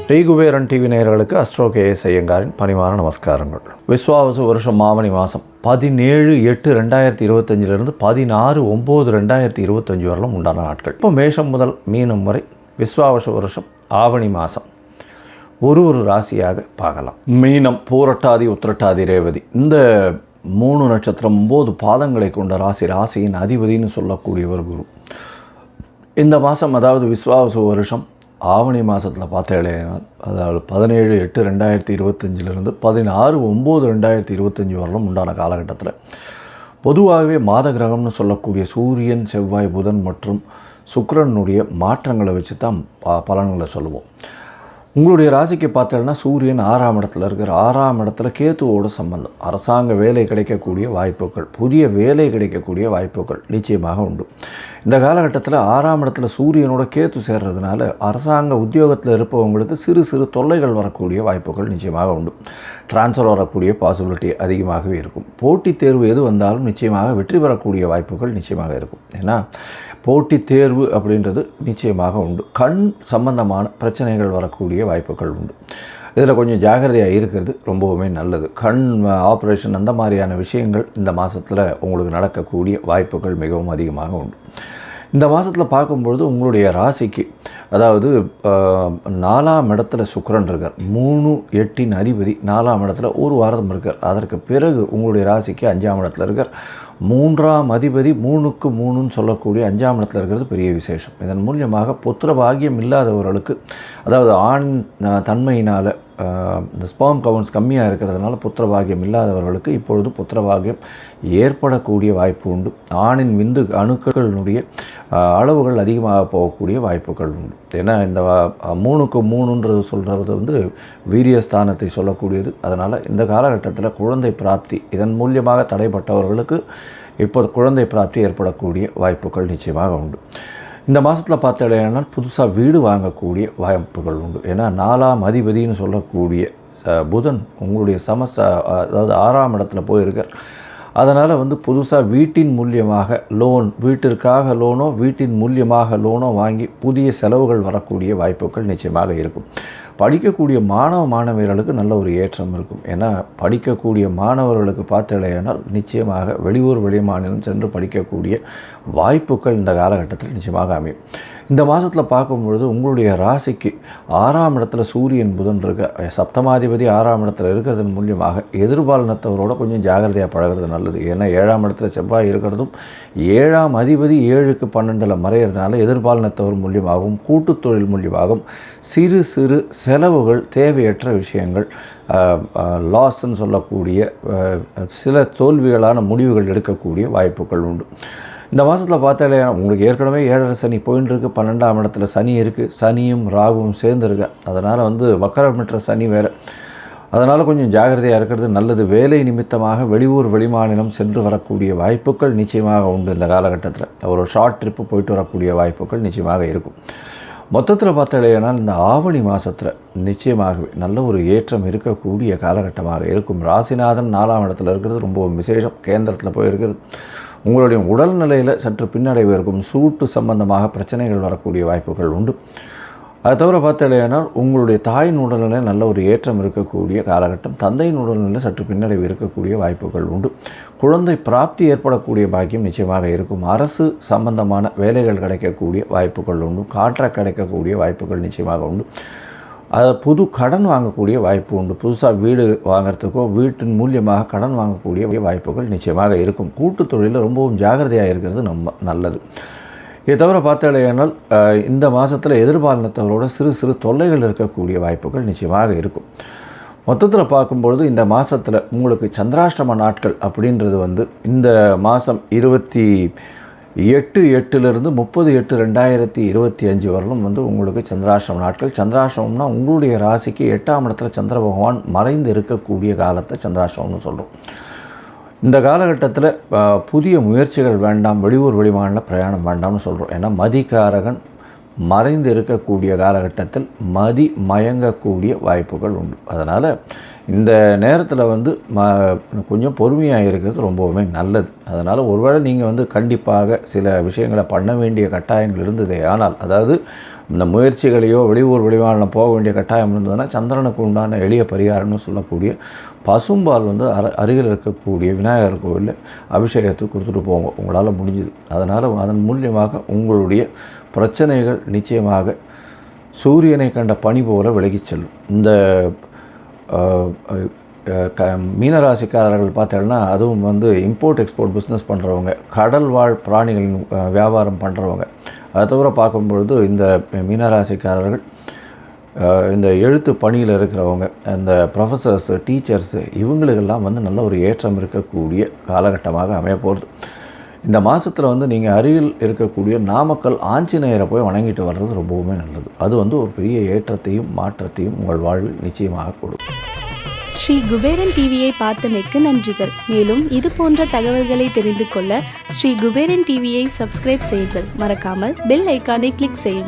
ஸ்ரீகுபேரன் TV நேயர்களுக்கு astro KS ஐயங்காரின் பணிவான நமஸ்காரங்கள். விஸ்வாவசு வருஷம் ஆவணி மாதம் 17/8/2025 16/9/2025 வரலும் உண்டான நாட்கள். இப்போ மேஷம் முதல் மீனம் வரை விஸ்வாவசு வருஷம் ஆவணி மாதம் ஒரு ராசியாக பார்க்கலாம். மீனம், பூரட்டாதி, உத்திரட்டாதி, ரேவதி இந்த 3 நட்சத்திரம் 9 பாதங்களை கொண்ட ராசியின் அதிபதினு சொல்லக்கூடியவர் குரு. இந்த மாதம் அதாவது விஸ்வாவசு வருஷம் ஆவணி மாதத்தில் பார்த்தேன்னா அதாவது 17/8/2025 16/9/2025 வரலும் உண்டான காலகட்டத்தில் பொதுவாகவே மாத கிரகம்னு சொல்லக்கூடிய சூரியன், செவ்வாய், புதன் மற்றும் சுக்கிரனுடைய மாற்றங்களை வச்சு தான் பலன்களை சொல்லுவோம். உங்களுடைய ராசிக்கு பார்த்தீங்கன்னா சூரியன் 6ஆம் இடத்துல இருக்கிற 6ஆம் இடத்துல கேத்துவோட சம்பந்தம். அரசாங்க வேலை கிடைக்கக்கூடிய வாய்ப்புகள், புதிய வேலை கிடைக்கக்கூடிய வாய்ப்புகள் நிச்சயமாக உண்டு. இந்த காலகட்டத்தில் 6ஆம் இடத்துல சூரியனோட கேத்து சேர்றதுனால அரசாங்க உத்தியோகத்தில் இருப்பவங்களுக்கு சிறு தொல்லைகள் வரக்கூடிய வாய்ப்புகள் நிச்சயமாக உண்டு. டிரான்ஸ்ஃபர் வரக்கூடிய பாசிபிலிட்டி அதிகமாகவே இருக்கும். போட்டித் தேர்வு எது வந்தாலும் நிச்சயமாக வெற்றி பெறக்கூடிய வாய்ப்புகள் நிச்சயமாக இருக்கும். ஏன்னா போட்டித் தேர்வு அப்படின்றது நிச்சயமாக உண்டு. கண் சம்பந்தமான பிரச்சனைகள் வரக்கூடிய வாய்ப்புகள் உண்டு. இதில் கொஞ்சம் ஜாகிரதையாக இருக்கிறது ரொம்பவுமே நல்லது. கண் ஆப்ரேஷன் அந்த மாதிரியான விஷயங்கள் இந்த மாதத்தில் உங்களுக்கு நடக்கக்கூடிய வாய்ப்புகள் மிகவும் அதிகமாக உண்டு. இந்த மாதத்தில் பார்க்கும்பொழுது உங்களுடைய ராசிக்கு அதாவது 4ஆம் இடத்துல சுக்கிரன் இருக்கார். 3/8 அதிபதி 4ஆம் இடத்துல ஒரு வாரம் இருக்கார். அதற்கு பிறகு உங்களுடைய ராசிக்கு 5ஆம் இடத்துல இருக்கார். 3ஆம் அதிபதி 3க்கு 3ன்னு சொல்லக்கூடிய 5ஆம் இடத்துல இருக்கிறது பெரிய விசேஷம். இதன் மூலியமாக புத்திர பாகியம் இல்லாதவர்களுக்கு அதாவது ஆண் தன்மையினால் இந்த ஸ்பெர்ம் கவுண்ட்ஸ் கம்மியாக இருக்கிறதுனால புத்திர பாகியம் இல்லாதவர்களுக்கு இப்பொழுது புத்திர பாகியம் ஏற்படக்கூடிய வாய்ப்பு உண்டு. ஆணின் விந்து அணுக்களினுடைய அளவுகள் அதிகமாக போகக்கூடிய வாய்ப்புகள் உண்டு. ஏன்னா இந்த 3க்கு 3ன்றது சொல்கிறது வீரியஸ்தானத்தை சொல்லக்கூடியது. அதனால் இந்த காலகட்டத்தில் குழந்தை பிராப்தி இதன் மூலியமாக தடைப்பட்டவர்களுக்கு இப்போ குழந்தை பிராப்தி ஏற்படக்கூடிய வாய்ப்புகள் நிச்சயமாக உண்டு. இந்த மாதத்தில் பார்த்தீங்கன்னா புதுசாக வீடு வாங்கக்கூடிய வாய்ப்புகள் உண்டு. ஏன்னா 4ஆம் அதிபதினு சொல்லக்கூடிய புதன் உங்களுடைய அதாவது 6ஆம் இடத்துல போயிருக்கார். அதனால் புதுசாக வீட்டின் மூலியமாக வீட்டிற்காக லோனோ வீட்டின் மூலியமாக லோனோ வாங்கி புதிய செலவுகள் வரக்கூடிய வாய்ப்புகள் நிச்சயமாக இருக்கும். படிக்கக்கூடிய மாணவியர்களுக்கு நல்ல ஒரு ஏற்றம் இருக்கும். ஏன்னா படிக்கக்கூடிய மாணவர்களுக்கு பார்த்தீங்கன்னா நிச்சயமாக வெளியூர் வெளிமாநிலம் சென்று படிக்கக்கூடிய வாய்ப்புகள் இந்த காலகட்டத்தில் நிச்சயமாக அமையும். இந்த மாதத்தில் பார்க்கும்பொழுது உங்களுடைய ராசிக்கு 6ஆம் இடத்துல சூரியன், புதன் இருக்க சப்தமாதிபதி 6ஆம் இடத்துல இருக்கிறதன் மூலியமாக எதிர்பாலினத்தவரோட கொஞ்சம் ஜாகிரதையாக பழகிறது நல்லது. ஏன்னா 7ஆம் இடத்துல செவ்வாய் இருக்கிறதும் 7ஆம் அதிபதி 7க்கு 12 மறையிறதுனால எதிர்பாலினத்தவர் மூலியமாகவும் கூட்டு தொழில் மூலியமாகவும் சிறு செலவுகள், தேவையற்ற விஷயங்கள், லாஸ்ன்னு சொல்லக்கூடிய சில தோல்விகளான முடிவுகள் எடுக்கக்கூடிய வாய்ப்புகள் உண்டு. இந்த மாதத்தில் பார்த்தாலே உங்களுக்கு ஏற்கனவே 7.5 சனி போயின்னு இருக்குது. 12ஆம் இடத்துல சனி இருக்குது. சனியும் ராகுவும் சேர்ந்துருக்கு. அதனால் வக்கரமற்ற சனி வேறு. அதனால் கொஞ்சம் ஜாகிரதையாக இருக்கிறது நல்லது. வேலை நிமித்தமாக வெளியூர் வெளிமாநிலம் சென்று வரக்கூடிய வாய்ப்புகள் நிச்சயமாக உண்டு. இந்த காலகட்டத்தில் ஒரு ஷார்ட் ட்ரிப்பு போயிட்டு வரக்கூடிய வாய்ப்புகள் நிச்சயமாக இருக்கும். மொத்தத்தில் பார்த்தாலேனால் இந்த ஆவணி மாதத்தில் நிச்சயமாகவே நல்ல ஒரு ஏற்றம் இருக்கக்கூடிய காலகட்டமாக இருக்கும். ராசிநாதன் 4ஆம் இடத்துல இருக்கிறது ரொம்ப விசேஷம். கேந்திரத்தில் போயிருக்கிறது. உங்களுடைய உடல்நிலையில் சற்று பின்னடைவு இருக்கும். சூட்டு சம்பந்தமாக பிரச்சனைகள் வரக்கூடிய வாய்ப்புகள் உண்டு. அதை தவிர பார்த்தீங்கன்னா உங்களுடைய தாயின் உடல்நிலை நல்ல ஒரு ஏற்றம் இருக்கக்கூடிய காலகட்டம். தந்தையின் உடல்நிலை சற்று பின்னடைவு இருக்கக்கூடிய வாய்ப்புகள் உண்டு. குழந்தை பிராப்தி ஏற்படக்கூடிய பாக்கியம் நிச்சயமாக இருக்கும். அரசு சம்பந்தமான வேலைகள் கிடைக்கக்கூடிய வாய்ப்புகள் உண்டு. கான்ட்ராக்ட் கிடைக்கக்கூடிய வாய்ப்புகள் நிச்சயமாக உண்டு. அதை புது கடன் வாங்கக்கூடிய வாய்ப்பு உண்டு. புதுசாக வீடு வாங்கிறதுக்கோ வீட்டின் மூலியமாக கடன் வாங்கக்கூடிய வாய்ப்புகள் நிச்சயமாக இருக்கும். கூட்டு தொழிலில் ரொம்பவும் ஜாகிரதையாக இருக்கிறது ரொம்ப நல்லது. இதை தவிர பார்த்தாலேயானால் இந்த மாதத்தில் எதிர்பாலினத்தவரோட சிறு தொல்லைகள் இருக்கக்கூடிய வாய்ப்புகள் நிச்சயமாக இருக்கும். மொத்தத்தில் பார்க்கும்பொழுது இந்த மாதத்தில் உங்களுக்கு சந்திராஷ்டம நாட்கள் அப்படின்றது இந்த மாதம் 28/8 30/8/2025 வரலும் உங்களுக்கு சந்திராஷ்டம நாட்கள். சந்திராஷ்டமம்னா உங்களுடைய ராசிக்கு 8ஆம் இடத்துல சந்திர பகவான் மறைந்து இருக்கக்கூடிய காலத்தை சந்திராஷ்டமம்னு சொல்கிறோம். இந்த காலகட்டத்தில் புதிய முயற்சிகள் வேண்டாம், வெளியூர் வெளிமாநில பிரயாணம் வேண்டாம்னு சொல்கிறோம். ஏன்னா மதிகாரகன் மறைந்து இருக்கக்கூடிய காலகட்டத்தில் மயங்கக்கூடிய வாய்ப்புகள் உண்டு. அதனால் இந்த நேரத்தில் வந்து கொஞ்சம் பொறுமையாக இருக்கிறது ரொம்பவுமே நல்லது. அதனால் ஒருவேளை நீங்கள் வந்து கண்டிப்பாக சில விஷயங்களை பண்ண வேண்டிய கட்டாயங்கள் இருந்ததே ஆனால், அதாவது இந்த முயற்சிகளையோ வெளியூர் வெளிமாநிலம் போக வேண்டிய கட்டாயம் இருந்ததுன்னா சந்திரனுக்கு உண்டான எளிய பரிகாரம்னு சொல்லக்கூடிய பசும்பால் வந்து அருகில் இருக்கக்கூடிய விநாயகர் கோவிலில் அபிஷேகத்துக்கு கொடுத்துட்டு போங்க, உங்களால் முடிஞ்சுது. அதனால் அதன் மூலியமாக உங்களுடைய பிரச்சனைகள் நிச்சயமாக சூரியனை கண்ட பனி போல விலகிச் செல்லும். இந்த மீனராசிக்காரர்கள் பார்த்தீங்கன்னா, அதுவும் வந்து இம்போர்ட் எக்ஸ்போர்ட் பிஸ்னஸ் பண்ணுறவங்க, கடல் வாழ் பிராணிகளின் வியாபாரம் பண்ணுறவங்க, அதை தவிர பார்க்கும்பொழுது இந்த மீனராசிக்காரர்கள் இந்த எழுத்து பணியில் இருக்கிறவங்க, இந்த ப்ரொஃபஸர்ஸு, டீச்சர்ஸு, இவங்களுக்கெல்லாம் வந்து நல்ல ஒரு ஏற்றம் இருக்கக்கூடிய காலகட்டமாக அமையப்போகுது. இந்த மாதத்தில் வந்து நீங்கள் அருகில் இருக்கக்கூடிய நாமக்கல் ஆஞ்சநேயரை போய் வணங்கிட்டு வர்றது ரொம்பவுமே நல்லது. அது வந்து ஒரு பெரிய ஏற்றத்தையும் மாற்றத்தையும் உங்கள் வாழ்வில் நிச்சயமாக கொடுக்கும். ஸ்ரீ குபேரன் டிவியை பார்த்தமைக்கு நன்றிகள். மேலும் இது போன்ற தகவல்களை தெரிந்து கொள்ள ஸ்ரீ குபேரன் டிவியை சப்ஸ்கிரைப் செய்யுங்கள். மறக்காமல் பெல் ஐக்கானை கிளிக் செய்யுங்கள்.